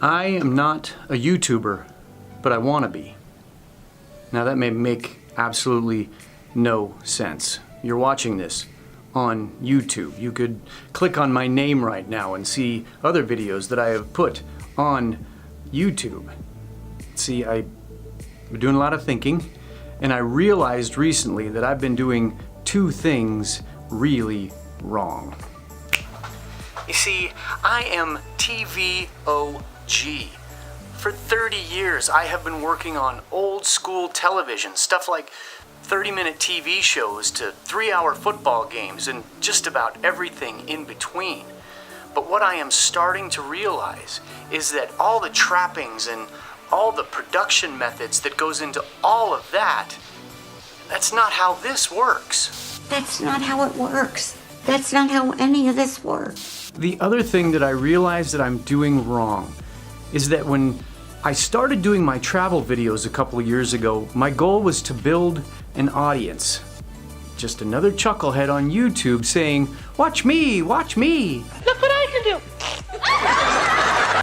I am not a YouTuber, but I want to be. Now that may make absolutely no sense. You're watching this on YouTube. You could click on my name right now and see other videos that I have put on YouTube. See, I've been doing a lot of thinking, and I realized recently that I've been doing two things really wrong. You see, I am TVOG. For 30 years, I have been working on old school television, stuff like 30-minute TV shows to 3-hour football games and just about everything in between. But what I am starting to realize is that all the trappings and all the production methods that goes into all of that, that's not how this works. That's not how it works. That's not how any of this works. The other thing that I realized that I'm doing wrong is that when I started doing my travel videos a couple of years ago, my goal was to build an audience. Just another chucklehead on YouTube saying, "Watch me, watch me." Look what I can do.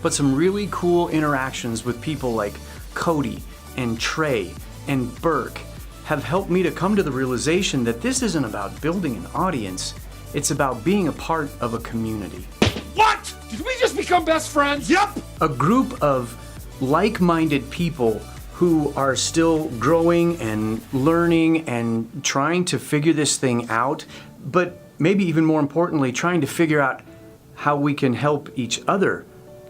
But some really cool interactions with people like Cody and Trey and Burke have helped me to come to the realization that this isn't about building an audience, it's about being a part of a community. What? Did we just become best friends? Yep! A group of like-minded people who are still growing and learning and trying to figure this thing out, but maybe even more importantly, trying to figure out how we can help each other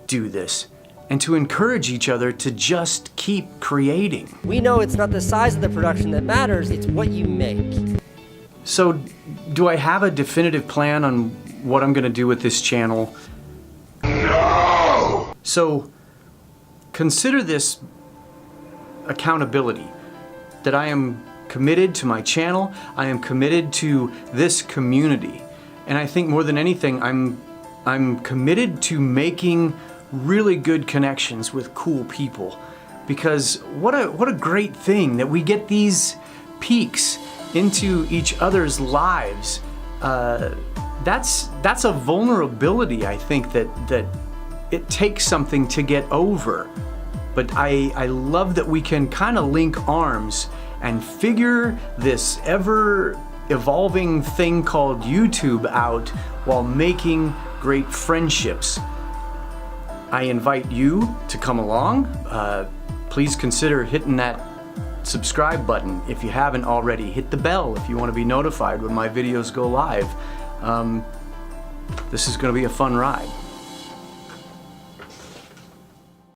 do this and to encourage each other to just keep creating. We know it's not the size of the production that matters, it's what you make. So, do I have a definitive plan on what I'm gonna do with this channel? No! So, consider this accountability, that I am committed to my channel, I am committed to this community, and I think more than anything, I'm committed to making really good connections with cool people, because what a great thing that we get these peeks into each other's lives. That's a vulnerability, I think, that it takes something to get over. But I love that we can kind of link arms and figure this ever evolving thing called YouTube out while making great friendships. I invite you to come along. Please consider hitting that subscribe button if you haven't already. Hit the bell if you want to be notified when my videos go live. This is going to be a fun ride.